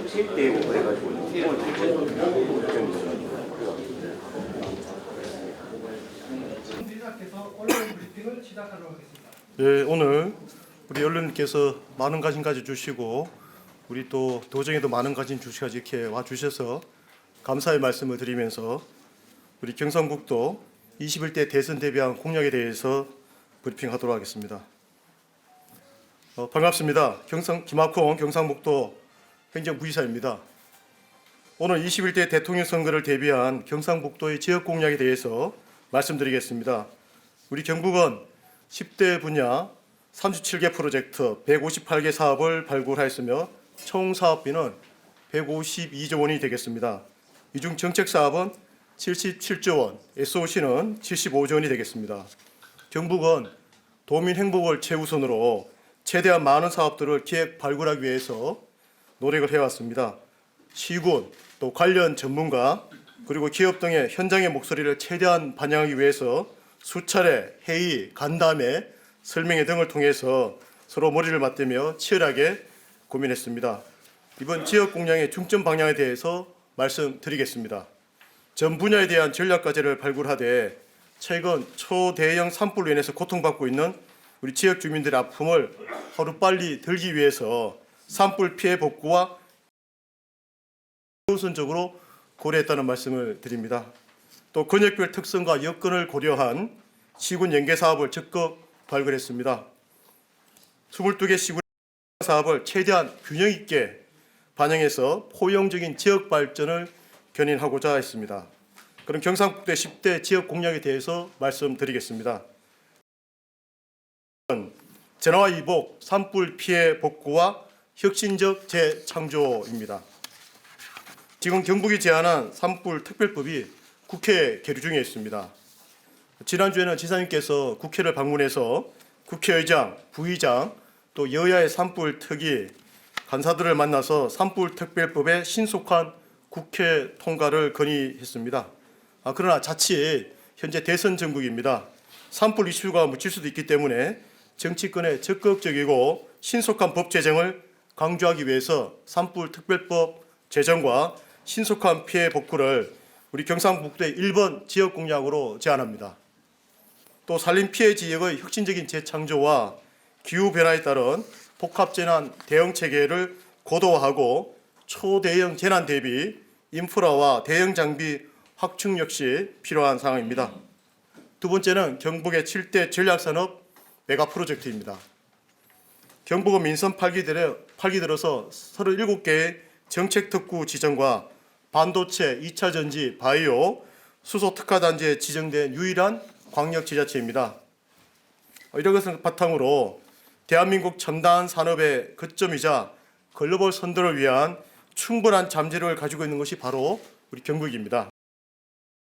세입되고 그래가지고 리더께서 온라인 브리핑을 시작하도록 하겠습니다. 예, 오늘 우리 언론님께서 많은 관심 가져주시고 우리 또 도정에도 많은 관심 주시고 이렇게 와주셔서 감사의 말씀을 드리면서 우리 경상북도 21대 대선 대비한 공약에 대해서 브리핑하도록 하겠습니다. 반갑습니다. 김학홍 경상북도 행정부지사입니다. 오늘 21대 대통령 선거를 대비한 경상북도의 지역 공약에 대해서 말씀드리겠습니다. 우리 경북은 10대 분야 37개 프로젝트 158개 사업을 발굴하였으며 총 사업비는 152조 원이 되겠습니다. 이 중 정책 사업은 77조 원, SOC는 75조 원이 되겠습니다. 경북은 도민 행복을 최우선으로 최대한 많은 사업들을 기획 발굴하기 위해서 노력을 해왔습니다. 시군, 또 관련 전문가, 그리고 기업 등의 현장의 목소리를 최대한 반영하기 위해서 수차례 회의, 간담회, 설명회 등을 통해서 서로 머리를 맞대며 치열하게 고민했습니다. 이번 지역 공약의 중점 방향에 대해서 말씀드리겠습니다. 전 분야에 대한 전략 과제를 발굴하되 최근 초대형 산불로 인해서 고통받고 있는 우리 지역 주민들의 아픔을 하루빨리 덜기 위해서 산불 피해 복구와 우선적으로 고려했다는 말씀을 드립니다. 또 권역별 특성과 여건을 고려한 시군 연계 사업을 적극 발굴했습니다. 22개 시군 사업을 최대한 균형 있게 반영해서 포용적인 지역 발전을 견인하고자 했습니다. 그럼 경상북도 10대 지역 공약에 대해서 말씀드리겠습니다. 재난과 이복, 산불 피해 복구와 혁신적 재창조입니다. 지금 경북이 제안한 산불 특별법이 국회에 계류 중에 있습니다. 지난주에는 지사님께서 국회를 방문해서 국회의장, 부의장, 또 여야의 산불 특위, 간사들을 만나서 산불 특별법의 신속한 국회 통과를 건의했습니다. 그러나 자칫 현재 대선 전국입니다. 산불 이슈가 묻힐 수도 있기 때문에 정치권의 적극적이고 신속한 법 제정을 강조하기 위해서 산불 특별법 제정과 신속한 피해 복구를 우리 경상북도의 1번 지역 공약으로 제안합니다. 또 산림 피해 지역의 혁신적인 재창조와 기후변화에 따른 복합재난 대응 체계를 고도화하고 초대형 재난 대비 인프라와 대형 장비 확충 역시 필요한 상황입니다. 두 번째는 경북의 7대 전략산업 메가 프로젝트입니다. 경북은 민선 8기 들어서 37개의 정책 특구 지정과 반도체, 2차 전지, 바이오, 수소 특화단지에 지정된 유일한 광역지자체입니다. 이런 것을 바탕으로 대한민국 첨단 산업의 거점이자 글로벌 선도를 위한 충분한 잠재력을 가지고 있는 것이 바로 우리 경북입니다.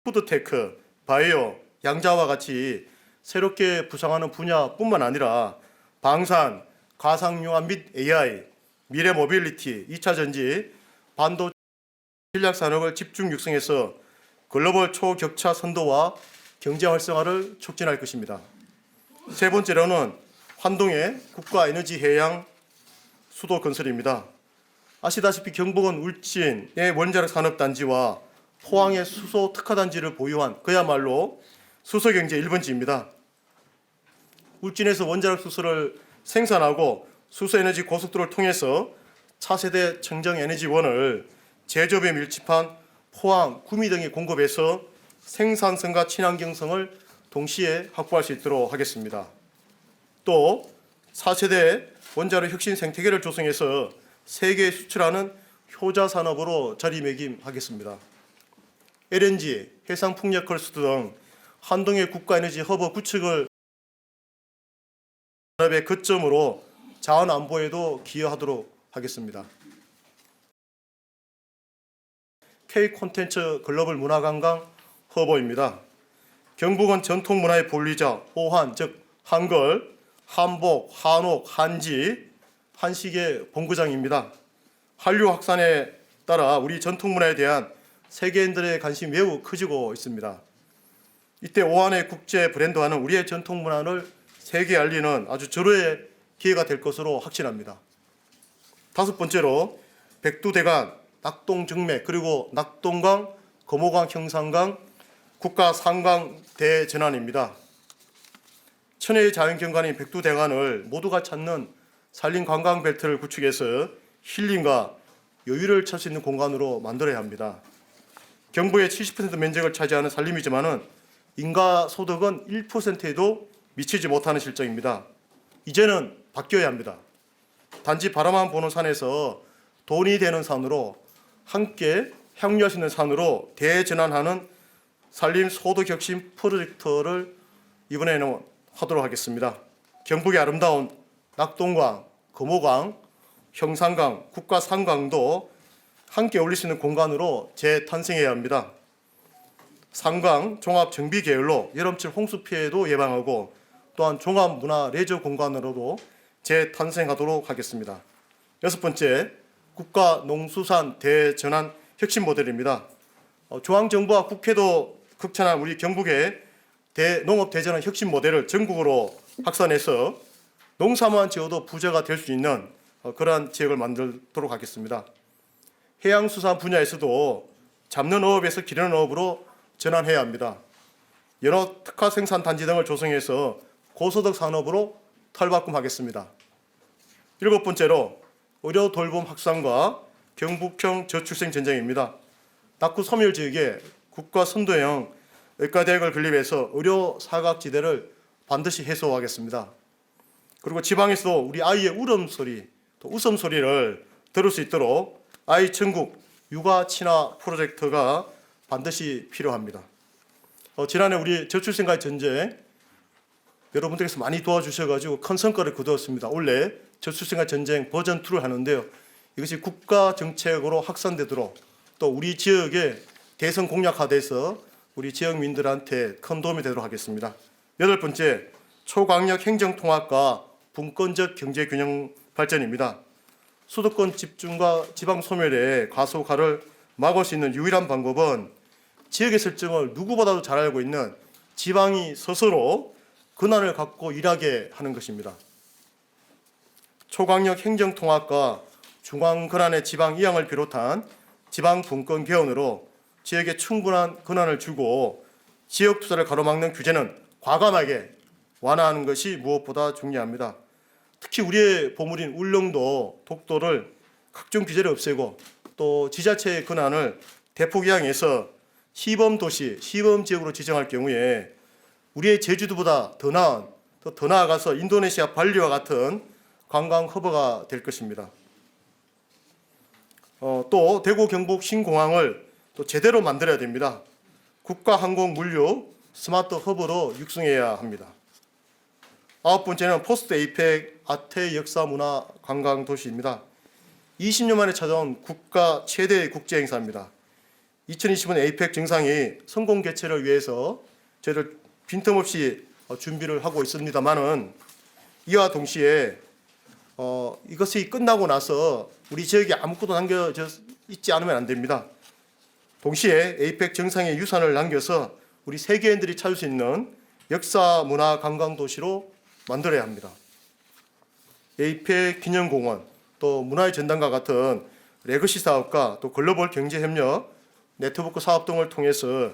푸드테크, 바이오, 양자와 같이 새롭게 부상하는 분야뿐만 아니라 방산, 가상융합 및 AI, 미래 모빌리티, 2차 전지, 반도체 전략 산업을 집중 육성해서 글로벌 초격차 선도와 경제 활성화를 촉진할 것입니다. 세 번째로는 환동의 국가 에너지 해양 수도 건설입니다. 아시다시피 경북은 울진의 원자력 산업단지와 포항의 수소 특화단지를 보유한 그야말로 수소경제 1번지입니다. 울진에서 원자력 수소를 생산하고 수소에너지 고속도로를 통해서 차세대 청정에너지원을 제조업에 밀집한 포항, 구미 등이 공급해서 생산성과 친환경성을 동시에 확보할 수 있도록 하겠습니다. 또 4세대 원자력 혁신 생태계를 조성해서 세계에 수출하는 효자 산업으로 자리매김하겠습니다. LNG, 해상풍력컬스트 등 한동의 국가에너지 허브 구축을 산업의 거점으로 자원 안보에도 기여하도록 하겠습니다. K 콘텐츠 글로벌 문화관광 허브입니다. 경북은 전통 문화의 본리자 호환, 즉 한글, 한복, 한옥, 한지, 한식의 본고장입니다. 한류 확산에 따라 우리 전통 문화에 대한 세계인들의 관심이 매우 커지고 있습니다. 이때 오한의 국제 브랜드화는 우리의 전통 문화를 세계에 알리는 아주 절호의 기회가 될 것으로 확신합니다. 다섯 번째로 백두대간, 낙동정맥, 그리고 낙동강, 거모강, 형산강, 국가 상강 대전환입니다. 천혜의 자연경관인 백두대간을 모두가 찾는 산림 관광 벨트를 구축해서 힐링과 여유를 찾을 수 있는 공간으로 만들어야 합니다. 경북의 70% 면적을 차지하는 산림이지만은 인가 소득은 1%에도 미치지 못하는 실정입니다. 이제는 바뀌어야 합니다. 단지 바라만 보는 산에서 돈이 되는 산으로 함께 향유할 수 있는 산으로 대전환하는 산림 소득 혁신 프로젝트를 이번에는 하도록 하겠습니다. 경북의 아름다운 낙동강, 거모강, 형산강, 국가 상강도 함께 어울릴 수 있는 공간으로 재탄생해야 합니다. 상강 종합 정비 계열로 여름철 홍수 피해도 예방하고 또한 종합 문화 레저 공간으로도 재탄생하도록 하겠습니다. 여섯 번째, 국가 농수산 대전환 혁신 모델입니다. 중앙정부와 국회도 극찬한 우리 경북의 농업 대전환 혁신 모델을 전국으로 확산해서 농사만 지어도 부자가 될 수 있는 그러한 지역을 만들도록 하겠습니다. 해양수산 분야에서도 잡는 어업에서 기르는 어업으로 전환해야 합니다. 연어 특화 생산 단지 등을 조성해서 고소득 산업으로 탈바꿈하겠습니다. 일곱 번째로 의료 돌봄 확산과 경북형 저출생 전쟁입니다. 낙후 소멸 지역에 국가 선도형 의과대학을 건립해서 의료 사각지대를 반드시 해소하겠습니다. 그리고 지방에서도 우리 아이의 울음소리, 또 웃음소리를 들을 수 있도록 아이 천국 육아 친화 프로젝트가 반드시 필요합니다. 지난해 우리 저출생과의 전쟁 여러분들께서 많이 도와주셔가지고 큰 성과를 거두었습니다. 올해 저출생과 전쟁 버전 2를 하는데요. 이것이 국가 정책으로 확산되도록 또 우리 지역에 대선 공약화돼서 우리 지역민들한테 큰 도움이 되도록 하겠습니다. 여덟 번째, 초강력 행정통합과 분권적 경제균형 발전입니다. 수도권 집중과 지방 소멸의 가속화를 막을 수 있는 유일한 방법은 지역의 설정을 누구보다도 잘 알고 있는 지방이 스스로 권한을 갖고 일하게 하는 것입니다. 초강력 행정통합과 중앙 권한의 지방 이양을 비롯한 지방 분권 개헌으로 지역에 충분한 권한을 주고 지역 투자를 가로막는 규제는 과감하게 완화하는 것이 무엇보다 중요합니다. 특히 우리의 보물인 울릉도, 독도를 각종 규제를 없애고 또 지자체의 권한을 대폭 이양해서 시범도시, 시범지역으로 지정할 경우에 우리의 제주도보다 더 나은, 더 나아가서 인도네시아 발리와 같은 관광 허브가 될 것입니다. 또 대구 경북 신공항을 또 제대로 만들어야 됩니다. 국가항공 물류 스마트 허브로 육성해야 합니다. 아홉 번째는 포스트 에이펙 아태 역사 문화 관광 도시입니다. 20년 만에 찾아온 국가 최대의 국제 행사입니다. 2020년 에이펙 정상이 성공 개최를 위해서 저희들 빈틈없이 준비를 하고 있습니다만은 이와 동시에 이것이 끝나고 나서 우리 지역에 아무것도 남겨져 있지 않으면 안 됩니다. 동시에 에이펙 정상의 유산을 남겨서 우리 세계인들이 찾을 수 있는 역사 문화 관광 도시로 만들어야 합니다. 에이펙 기념공원, 또 문화의 전당과 같은 레거시 사업과 또 글로벌 경제협력, 네트워크 사업 등을 통해서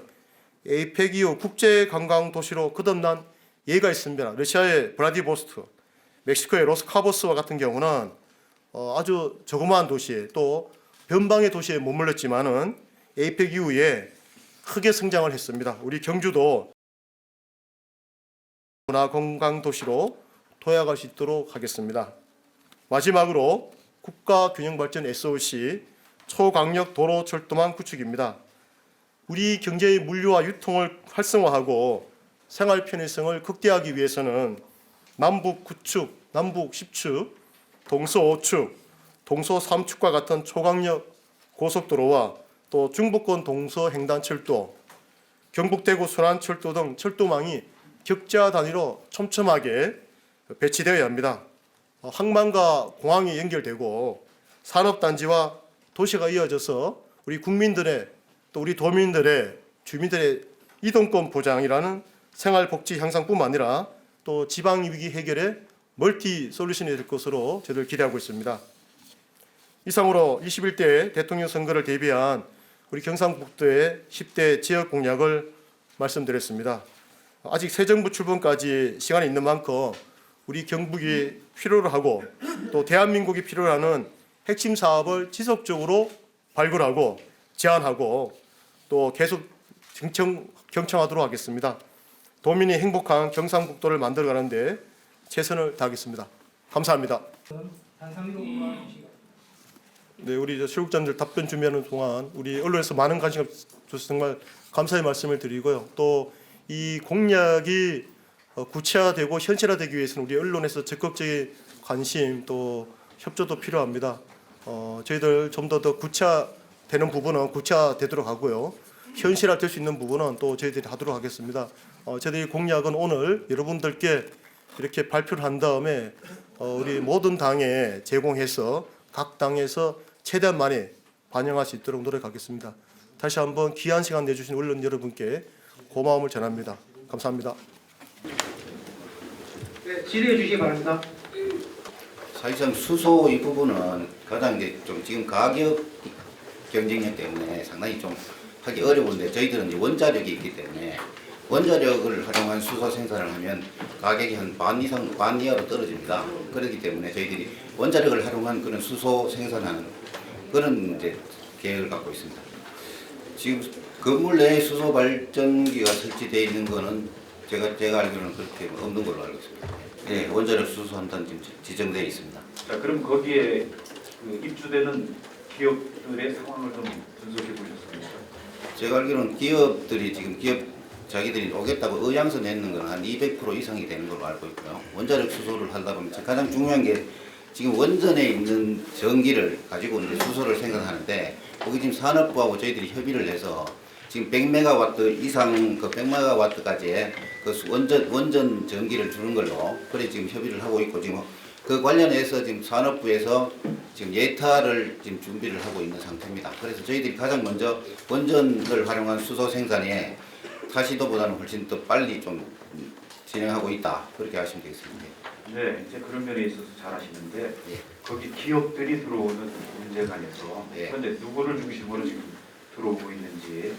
에이펙 이후 국제 관광 도시로 거듭난 예가 있습니다. 러시아의 브라디보스토크, 멕시코의 로스카보스와 같은 경우는 아주 조그마한 도시에 또 변방의 도시에 머물렀지만은 에이펙 이후에 크게 성장을 했습니다. 우리 경주도 문화관광도시로 도약할 수 있도록 하겠습니다. 마지막으로 국가균형발전 SOC 초강력 도로철도망 구축입니다. 우리 경제의 물류와 유통을 활성화하고 생활 편의성을 극대화하기 위해서는 남북 9축, 남북 10축, 동서 5축, 동서 3축과 같은 초강력 고속도로와 또 중부권 동서 횡단철도, 경북 대구 순환철도 등 철도망이 격자 단위로 촘촘하게 배치되어야 합니다. 항만과 공항이 연결되고 산업단지와 도시가 이어져서 우리 국민들의 또 우리 도민들의 주민들의 이동권 보장이라는 생활복지 향상뿐만 아니라 또 지방위기 해결에 멀티 솔루션이 될 것으로 저희들 기대하고 있습니다. 이상으로 21대 대통령 선거를 대비한 우리 경상북도의 10대 지역 공약을 말씀드렸습니다. 아직 새 정부 출범까지 시간이 있는 만큼 우리 경북이 필요로 하고 또 대한민국이 필요로 하는 핵심 사업을 지속적으로 발굴하고 제안하고 또 계속 경청하도록 하겠습니다. 도민이 행복한 경상북도를 만들어가는데 최선을 다하겠습니다. 감사합니다. 단상위로 올라와주시기 네, 우리 실국장들 답변 준비하는 동안 우리 언론에서 많은 관심 주셔서 정말 감사의 말씀을 드리고요. 또 이 공약이 구체화되고 현실화되기 위해서는 우리 언론에서 적극적인 관심 또 협조도 필요합니다. 저희들 좀 더 구체화되는 부분은 구체화되도록 하고요. 현실화될 수 있는 부분은 또 저희들이 하도록 하겠습니다. 저희들이 공약은 오늘 여러분들께 이렇게 발표를 한 다음에 우리 모든 당에 제공해서 각 당에서 최대한 많이 반영할 수 있도록 노력하겠습니다. 다시 한번 귀한 시간 내주신 언론 여러분께 고마움을 전합니다. 감사합니다. 네, 질의해 주시기 바랍니다. 사실상 수소 이 부분은 가장 이제 좀 지금 가격 경쟁력 때문에 상당히 좀 하기 어려운데 저희들은 이제 원자력이 있기 때문에 원자력을 활용한 수소 생산을 하면 가격이 한 반 이하로 떨어집니다. 그렇기 때문에 저희들이 원자력을 활용한 그런 수소 생산하는 그런 이제 계획을 갖고 있습니다. 지금 건물 내에 수소 발전기가 설치되어 있는 거는 제가 알기로는 그렇게 없는 걸로 알고 있습니다. 네, 원자력 수소한다는 지금 지정되어 있습니다. 자, 그럼 거기에 그 입주되는 기업들의 상황을 좀 분석해 보셨습니까? 제가 알기로는 기업들이 지금 자기들이 오겠다고 의향서 내는 건 한 200% 이상이 되는 걸로 알고 있고요. 원자력 수소를 하다 보면 가장 중요한 게 지금 원전에 있는 전기를 가지고 이제 수소를 생산하는데 거기 지금 산업부하고 저희들이 협의를 해서 지금 100메가와트 이상 그 100메가와트까지의 그 원전 전기를 주는 걸로 그래 지금 협의를 하고 있고 지금 그 관련해서 지금 산업부에서 지금 예타를 지금 준비를 하고 있는 상태입니다. 그래서 저희들이 가장 먼저 원전을 활용한 수소 생산에 타시도보다는 훨씬 더 빨리 좀 진행하고 있다. 그렇게 하시면 되겠습니다. 네, 이제 그런 면에 있어서 잘 아시는데 예. 거기 기업들이 들어오는 문제 관해서 예. 현재 누구를 중심으로 지금 들어오고 있는지.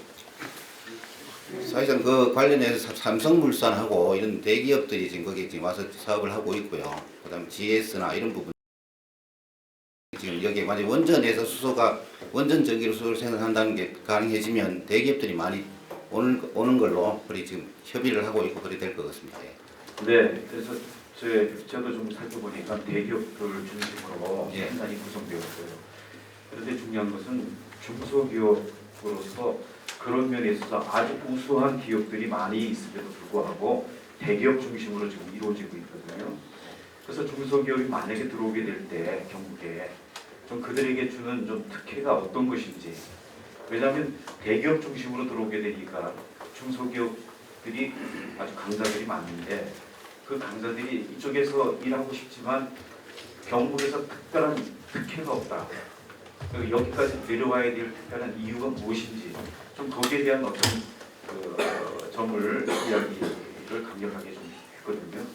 사실상 그 관련해서 삼성물산하고 이런 대기업들이 지금 거기에 지금 와서 사업을 하고 있고요. 그다음 GS나 이런 부분 지금 여기에 만약 원전에서 원전 전기로 수소를 생산한다는 게 가능해지면 대기업들이 많이 오는 걸로 그리 지금 협의를 하고 있고 그리 될 것 같습니다. 예. 네, 그래서 저도 좀 살펴보니까 대기업들 중심으로 예. 생산이 구성되었어요. 그런데 중요한 것은 중소기업으로서 그런 면에 있어서 아주 우수한 기업들이 많이 있음에도 불구하고 대기업 중심으로 지금 이루어지고 있거든요. 그래서 중소기업이 만약에 들어오게 될 때 경북에 좀 그들에게 주는 좀 특혜가 어떤 것인지. 왜냐하면 대기업 중심으로 들어오게 되니까 중소기업들이 아주 강자들이 많은데 그 강자들이 이쪽에서 일하고 싶지만 경북에서 특별한 특혜가 없다. 그리고 여기까지 내려와야 될 특별한 이유가 무엇인지 좀 거기에 대한 어떤 점을 이야기를 강력하게 좀 했거든요.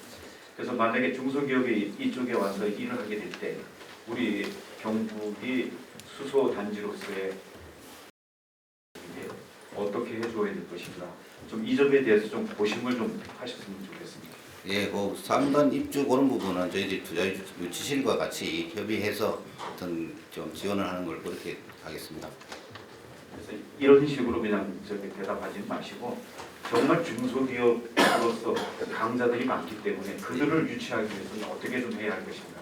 그래서 만약에 중소기업이 이쪽에 와서 일을 하게 될 때 우리 경북이 수소 단지로서의 어떻게 해줘야 될 것인가 좀 이 점에 대해서 좀 고심을 좀 하셨으면 좋겠습니다. 예, 그 3단 입주 그런 부분은 저희들이 투자유치실과 같이 협의해서 어떤 좀 지원을 하는 걸 그렇게 하겠습니다. 그래서 이런 식으로 그냥 저기 대답하지 마시고 정말 중소기업으로서 강자들이 많기 때문에 그들을 유치하기 위해서는 어떻게 좀 해야 할 것인가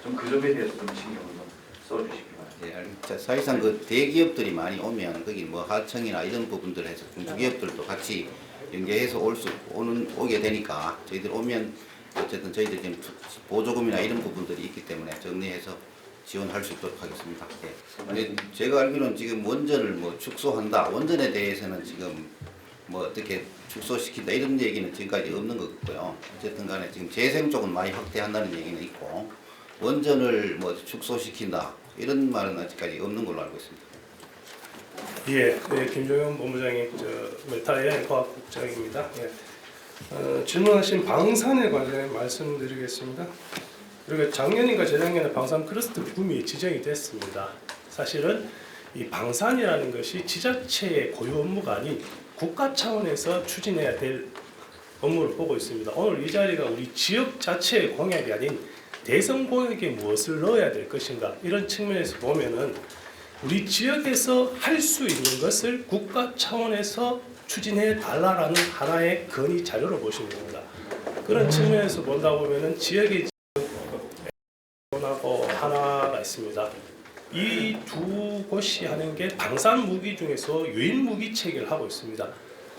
좀 그 점에 대해서 좀 신경을 좀 써주시기 바랍니다. 예, 알겠습니다. 사실상 그 대기업들이 많이 오면 거기 뭐 하청이나 이런 부분들 해서 중소기업들도 같이 연계해서 오게 되니까 저희들 오면 어쨌든 저희들 지금 보조금이나 이런 부분들이 있기 때문에 정리해서 지원할 수 있도록 하겠습니다. 예. 근데 제가 알기로는 지금 원전을 뭐 축소한다. 원전에 대해서는 지금 뭐 어떻게 축소시킨다 이런 얘기는 지금까지 없는 것 같고요. 어쨌든 간에 지금 재생 쪽은 많이 확대한다는 얘기는 있고 원전을 뭐 축소시킨다 이런 말은 아직까지 없는 걸로 알고 있습니다. 예, 네, 김종현 본부장님, 멜타의 과학국장입니다. 예. 질문하신 방산에 관해 말씀드리겠습니다. 그리고 작년인가 재작년에 방산 클러스터 구미 지정이 됐습니다. 사실은 이 방산이라는 것이 지자체의 고유 업무가 아닌 국가 차원에서 추진해야 될 업무를 보고 있습니다. 오늘 이 자리가 우리 지역 자체의 공약이 아닌 대선 공약에 무엇을 넣어야 될 것인가, 이런 측면에서 보면은 우리 지역에서 할 수 있는 것을 국가 차원에서 추진해 달라라는 하나의 건의 자료로 보시면 됩니다. 그런 측면에서 본다 보면은 지역의 하고 하나가 있습니다. 이 두 곳이 하는 게 방산 무기 중에서 유인 무기 체계를 하고 있습니다.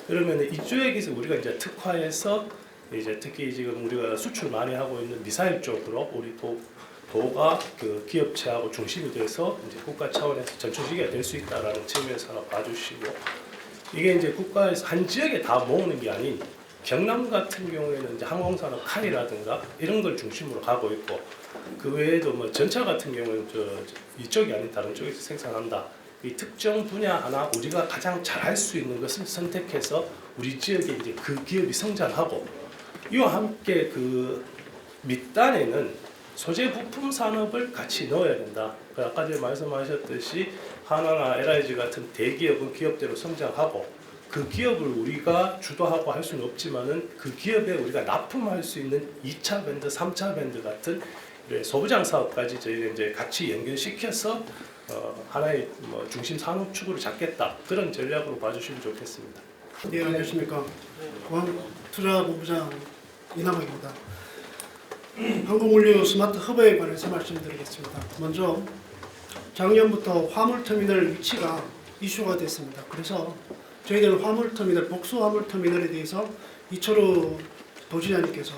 그러면 이쪽에서 우리가 이제 특화해서 이제 특히 지금 우리가 수출 많이 하고 있는 미사일 쪽으로 우리 도가 그 기업체하고 중심이 돼서 이제 국가 차원에서 전초시기가 될 수 있다라는 측면에서 하나 봐주시고, 이게 이제 국가에서 한 지역에 다 모으는 게 아닌 경남 같은 경우에는 이제 항공산업 칼이라든가 이런 걸 중심으로 가고 있고, 그 외에도 뭐 전차 같은 경우는 이쪽이 아닌 다른 쪽에서 생산한다. 이 특정 분야 하나 우리가 가장 잘할 수 있는 것을 선택해서 우리 지역에 이제 그 기업이 성장하고, 이와 함께 그 밑단에는 소재 부품 산업을 같이 넣어야 된다. 아까 전에 말씀하셨듯이 하나나 LIG 같은 대기업은 기업대로 성장하고, 그 기업을 우리가 주도하고 할 수는 없지만은 그 기업에 우리가 납품할 수 있는 2차 밴드, 3차 밴드 같은 소부장 사업까지 저희가 이제 같이 연결시켜서 하나의 뭐 중심 산업축으로 잡겠다, 그런 전략으로 봐주시면 좋겠습니다. 네, 안녕하십니까. 공항투자본부장 이남학입니다. 항공물류 스마트 허브에 관해서 말씀드리겠습니다. 먼저 작년부터 화물터미널 위치가 이슈가 됐습니다. 그래서 저희들은 화물터미널, 복수 화물터미널에 대해서 이철우 도지사님께서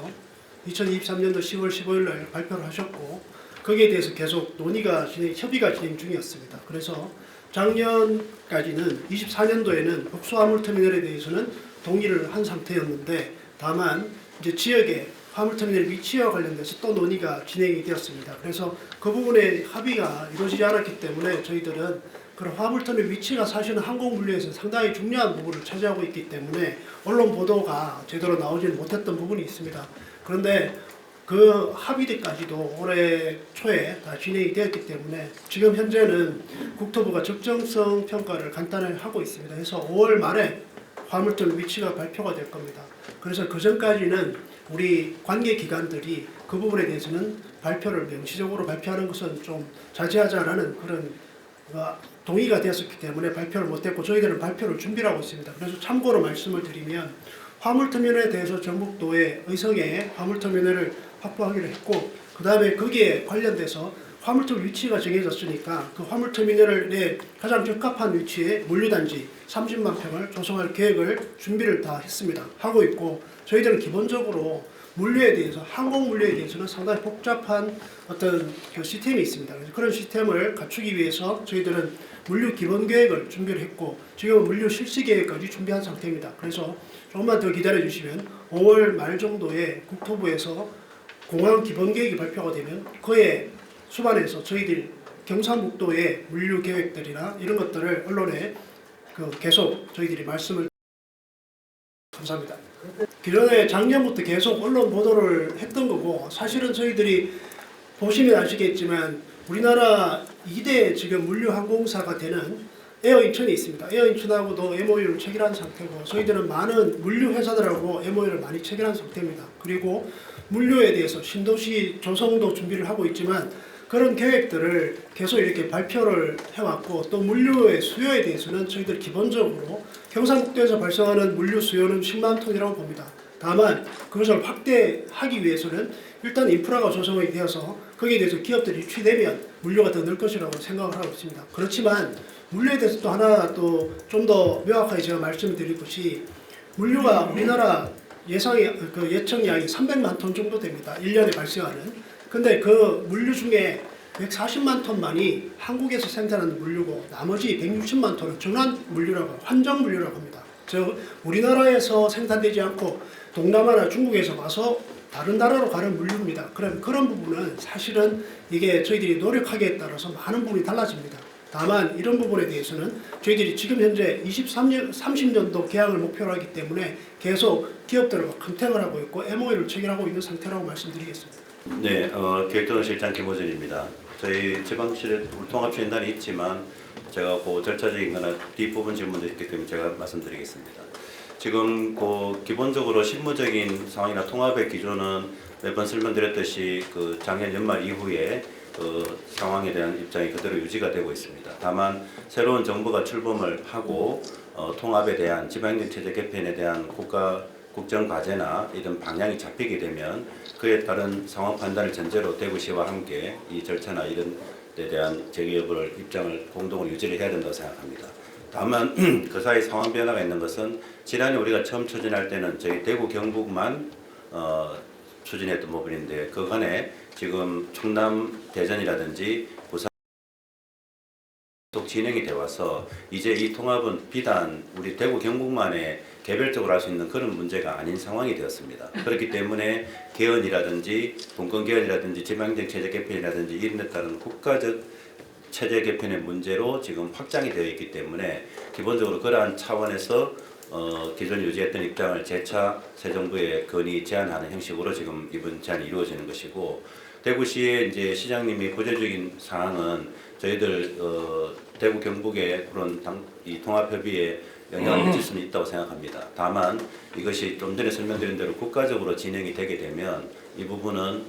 2023년도 10월 15일 날 발표를 하셨고, 거기에 대해서 계속 협의가 진행 중이었습니다. 그래서 작년까지는 24년도에는 복수 화물터미널에 대해서는 동의를 한 상태였는데, 다만 이제 지역의 화물터미널 위치와 관련돼서 또 논의가 진행이 되었습니다. 그래서 그 부분에 합의가 이루어지지 않았기 때문에 저희들은 그런 화물터미널 위치가 사실은 항공물류에서 상당히 중요한 부분을 차지하고 있기 때문에 언론 보도가 제대로 나오지는 못했던 부분이 있습니다. 그런데 그 합의대까지도 올해 초에 다 진행이 되었기 때문에 지금 현재는 국토부가 적정성 평가를 간단하게 하고 있습니다. 그래서 5월 말에 화물터미널 위치가 발표가 될 겁니다. 그래서 그 전까지는 우리 관계기관들이 그 부분에 대해서는 발표를 명시적으로 발표하는 것은 좀 자제하자라는 그런 동의가 되었기 때문에 발표를 못했고, 저희들은 발표를 준비를 하고 있습니다. 그래서 참고로 말씀을 드리면 화물터미널에 대해서 전북도의 의성에 화물터미널을 확보하기로 했고, 그 다음에 거기에 관련돼서 화물터미널 위치가 정해졌으니까 그 화물터미널에 가장 적합한 위치에 물류단지 30만 평을 조성할 계획을 준비를 다 했습니다. 하고 있고, 저희들은 기본적으로 물류에 대해서, 항공물류에 대해서는 상당히 복잡한 어떤 그 시스템이 있습니다. 그래서 그런 시스템을 갖추기 위해서 저희들은 물류 기본 계획을 준비를 했고, 지금 물류 실시 계획까지 준비한 상태입니다. 그래서 조금만 더 기다려 주시면 5월 말 정도에 국토부에서 공항 기본 계획이 발표가 되면 그에 수반해서 저희들 경상북도의 물류 계획들이나 이런 것들을 언론에 계속 저희들이 말씀을. 감사합니다. 기존에 작년부터 계속 언론 보도를 했던 거고, 사실은 저희들이 보시면 아시겠지만 우리나라 2대 지금 물류 항공사가 되는 에어인천이 있습니다. 에어인천하고도 MOU를 체결한 상태고, 저희들은 많은 물류 회사들하고 MOU를 많이 체결한 상태입니다. 그리고 물류에 대해서 신도시 조성도 준비를 하고 있지만 그런 계획들을 계속 이렇게 발표를 해왔고, 또 물류의 수요에 대해서는 저희들 기본적으로 경상북도에서 발생하는 물류 수요는 10만 톤이라고 봅니다. 다만 그것을 확대하기 위해서는 일단 인프라가 조성이 되어서 거기에 대해서 기업들이 유치되면 물류가 더 늘 것이라고 생각을 하고 있습니다. 그렇지만 물류에 대해서 또 하나 또 좀 더 명확하게 제가 말씀을 드릴 것이, 물류가 우리나라 예청량이 300만 톤 정도 됩니다. 1년에 발생하는. 근데 그 물류 중에 140만 톤만이 한국에서 생산하는 물류고, 나머지 160만 톤은 전환 물류라고, 환정 물류라고 합니다. 즉 우리나라에서 생산되지 않고 동남아나 중국에서 와서 다른 나라로 가는 물류입니다. 그럼 그런 부분은 사실은 이게 저희들이 노력하기에 따라서 많은 부분이 달라집니다. 다만 이런 부분에 대해서는 저희들이 지금 현재 30년도 개항을 목표로 하기 때문에 계속 기업들과 컨택을 하고 있고 MOU를 체결하고 있는 상태라고 말씀드리겠습니다. 네, 계획도정실장 김호준입니다. 저희 지방실에 통합시행단이 있지만 제가 그 절차적인 거나 뒷부분 질문도 있기 때문에 제가 말씀드리겠습니다. 지금 그 기본적으로 실무적인 상황이나 통합의 기조는 몇 번 설명드렸듯이 그 작년 연말 이후에 그 상황에 대한 입장이 그대로 유지가 되고 있습니다. 다만 새로운 정부가 출범을 하고 통합에 대한 지방행정체제 개편에 대한 국정 과제나 이런 방향이 잡히게 되면 그에 따른 상황 판단을 전제로 대구시와 함께 이 절차나 이런 데 대한 재개업을 입장을 공동으로 유지를 해야 된다고 생각합니다. 다만 그 사이 상황 변화가 있는 것은 지난해 우리가 처음 추진할 때는 저희 대구 경북만 추진했던 부분인데 그간에 지금 충남 대전이라든지 부산 계속 진행이 되어 와서 이제 이 통합은 비단 우리 대구 경북만의 개별적으로 할 수 있는 그런 문제가 아닌 상황이 되었습니다. 그렇기 때문에 개헌이라든지 분권 개헌이라든지 지방행정 체제 개편이라든지 이런 데 따른 국가적 체제 개편의 문제로 지금 확장이 되어 있기 때문에 기본적으로 그러한 차원에서 기존 유지했던 입장을 재차 새 정부의 건의 제안하는 형식으로 지금 이번 제안이 이루어지는 것이고 대구시의 이제 시장님이 구체적인 사항은 저희들 대구 경북의 그런 이 통합협의에 영향을 미칠 수는 있다고 생각합니다. 다만 이것이 좀 전에 설명드린 대로 국가적으로 진행이 되게 되면 이 부분은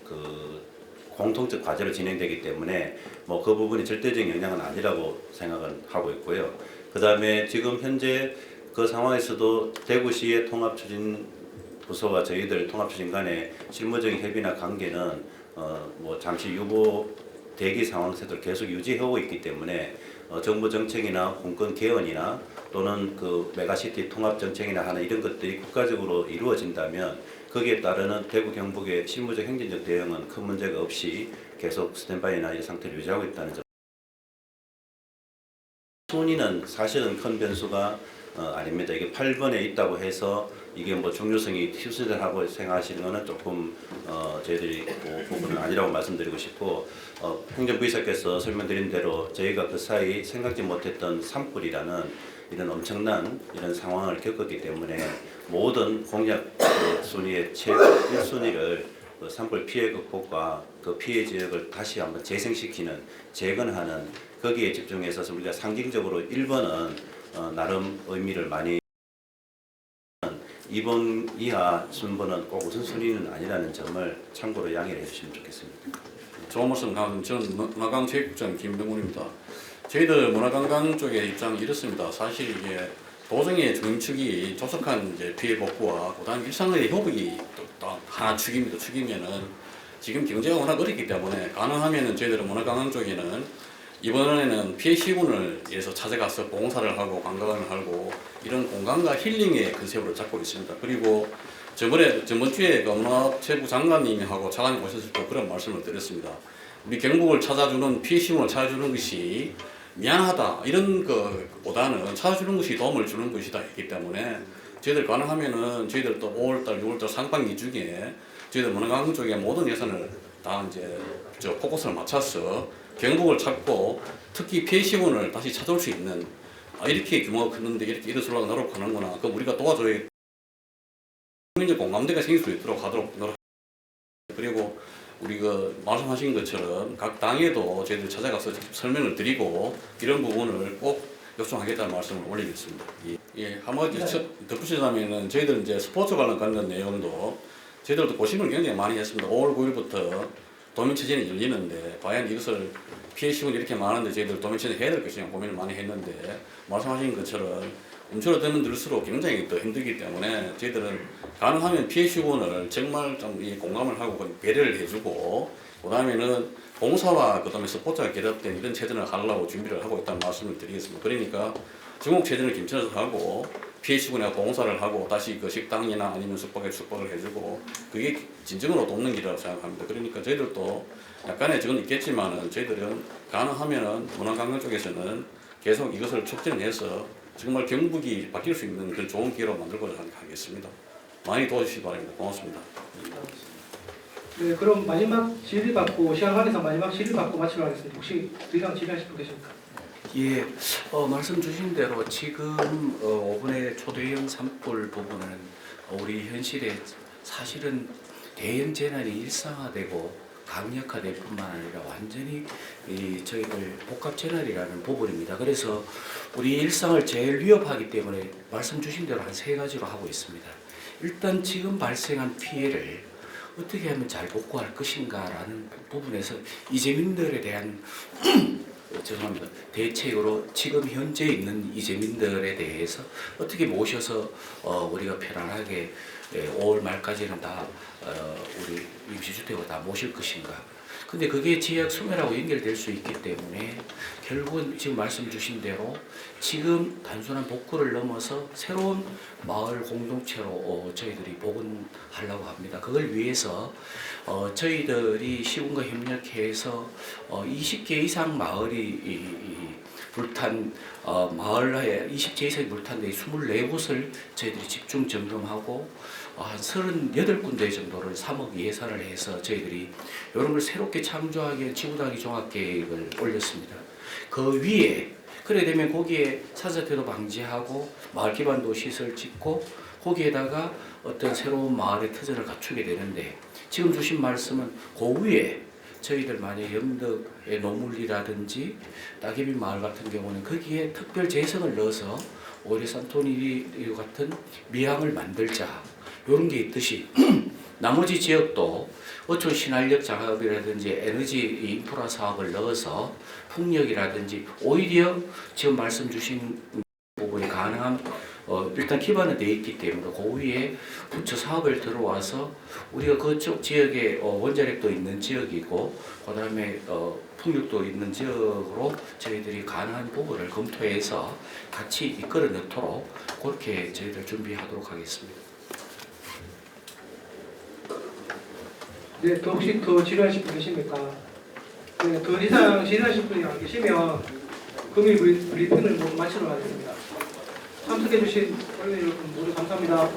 그 공통적 과제로 진행되기 때문에 뭐 그 부분이 절대적인 영향은 아니라고 생각을 하고 있고요. 그 다음에 지금 현재 그 상황에서도 대구시의 통합추진 부서와 저희들 통합추진 간의 실무적인 협의나 관계는 뭐 잠시 유보 대기 상황에서도 계속 유지하고 있기 때문에 정부 정책이나 분권 개헌이나 또는 그 메가시티 통합 정책이나 하는 이런 것들이 국가적으로 이루어진다면 거기에 따르는 대구 경북의 실무적 행정적 대응은 큰 문제가 없이 계속 스탠바이나 이 상태를 유지하고 있다는 점. 순위는 사실은 큰 변수가 아닙니다. 이게 8번에 있다고 해서 이게 뭐 중요성이 희소되다고 생각하시는 것은 조금 저희들이 그 부분은 아니라고 말씀드리고 싶고 행정부의사께서 설명드린 대로 저희가 그 사이 생각지 못했던 산불이라는 이런 엄청난 이런 상황을 겪었기 때문에 모든 공약 순위의 최고 1순위를 그 산불 피해 극복과 그 피해 지역을 다시 한번 재생시키는 재건하는 거기에 집중해서 우리가 상징적으로 1번은 나름 의미를 많이 2번 이하 순번은 꼭 우선순위는 아니라는 점을 참고로 양해를 해주시면 좋겠습니다. 좋은 말씀 감사합니다. 저는 문화관체육장 김병훈입니다. 저희들 문화관광 쪽의 입장이 이렇습니다. 사실 이게 도정의 중앙측이 조속한 이제 피해 복구와 그다음 일상의 회복이 또 하나 축입니다. 축이면은 지금 경제가 워낙 어렵기 때문에 가능하면은 저희들은 문화관광 쪽에는 이번에는 피해 시군을 위해서 찾아가서 봉사를 하고 관광을 하고 이런 공간과 힐링의 컨셉으로 잡고 있습니다. 그리고 저번 주에 그 문화체부 장관님하고 차관님 오셨을 때 그런 말씀을 드렸습니다. 우리 경북을 찾아주는 피해 시군을 찾아주는 것이 미안하다 이런 것보다는 찾아주는 것이 도움을 주는 것이다 했기 때문에 저희들 가능하면은 저희들 또 5월달, 6월달 상반기 중에 저희들 문화관광 쪽에 모든 예산을 다 이제 포커스를 맞춰서 경북을 찾고 특히 피해 시군을 다시 찾아올 수 있는 이렇게 규모가 크는데 이렇게 이르수라고 노력하는구나. 그럼 우리가 도와줘야 국민적 공감대가 생길 수 있도록 하도록 노력. 그리고 우리 그 말씀하신 것처럼 각 당에도 저희들 찾아가서 직접 설명을 드리고 이런 부분을 꼭 요청하겠다는 말씀을 올리겠습니다. 예, 한마디 덧붙이자면은 저희들 이제 스포츠 관련 내용도 저희들도 고심을 굉장히 많이 했습니다. 5월 9일부터 도민체전이 열리는데 과연 이것을 피해 시군이 이렇게 많은데 저희들 도민체전 해야 될 것이냐 고민을 많이 했는데 말씀하신 것처럼 움츠러드는 들수록 굉장히 더 힘들기 때문에 저희들은 가능하면 피해 시군을 정말 좀 이 공감을 하고 배려를 해주고 그다음에는 봉사와 그다음에 스포츠가 결합된 이런 체전을 하려고 준비를 하고 있다는 말씀을 드리겠습니다. 그러니까 중국 체전을 김천에서 하고 피해 시군에 봉사를 하고 다시 그 식당이나 아니면 숙박을 해주고 그게 진정으로 돕는 길이라고 생각합니다. 그러니까 저희들도 약간의 적은 있겠지만은 저희들은 가능하면은 문화관광 쪽에서는 계속 이것을 촉진해서 정말 경북이 바뀔 수 있는 그런 좋은 기회로 만들고자 하겠습니다. 많이 도와주시기 바랍니다. 고맙습니다. 네, 그럼 마지막 질의 받고 시간 관계상 마지막 질의 받고 마치도록 하겠습니다. 혹시 더 이상 질의하실 분 계십니까? 예, 말씀 주신 대로 지금 5분의 초대형 산불 부분은 우리 현실에 사실은 대형 재난이 일상화되고 강력화될 뿐만 아니라 완전히 저희들 복합 재난이라는 부분입니다. 그래서 우리 일상을 제일 위협하기 때문에 말씀 주신 대로 한 3가지로 하고 있습니다. 일단 지금 발생한 피해를 어떻게 하면 잘 복구할 것인가라는 부분에서 이재민들에 대한 죄송합니다. 대책으로 지금 현재 있는 이재민들에 대해서 어떻게 모셔서 우리가 편안하게 5월 말까지는 다 우리 임시주택으로 다 모실 것인가. 근데 그게 지역 소멸하고 연결될 수 있기 때문에 결국은 지금 말씀 주신 대로 지금 단순한 복구를 넘어서 새로운 마을 공동체로 저희들이 복원하려고 합니다. 그걸 위해서 저희들이 시군과 협력해서 20개 이상 마을이 불탄 마을에 20개 이상이 불탄 데 24곳을 저희들이 집중 점검하고 한 38군데 정도를 3억 예산을 해서 저희들이 이런 걸 새롭게 창조하기 위한 지구단위 종합계획을 올렸습니다. 그 위에 그래 되면 거기에 산사태도 방지하고 마을 기반도 시설 짓고 거기에다가 어떤 새로운 마을의 터전을 갖추게 되는데 지금 주신 말씀은 그 위에 저희들 만약 영덕의 노물리라든지 따개비 마을 같은 경우는 거기에 특별 재성을 넣어서 오히려 산토니 같은 미항을 만들자 이런 게 있듯이 나머지 지역도 어촌 신활력 작업이라든지 에너지 인프라 사업을 넣어서 풍력이라든지 오히려 지금 말씀 주신 부분이 가능한 일단 기반은 돼 있기 때문에 그 위에 부처 사업을 들어와서 우리가 그쪽 지역에 원자력도 있는 지역이고 그다음에 풍력도 있는 지역으로 저희들이 가능한 부분을 검토해서 같이 이끌어 넣도록 그렇게 저희들 준비하도록 하겠습니다. 네, 더 혹시 더 질의하실 분 계십니까? 네, 더 이상 질의하실 분이 안 계시면 금일 브리핑을 마치도록 하겠습니다. 참석해주신 관련 여러분 모두 감사합니다.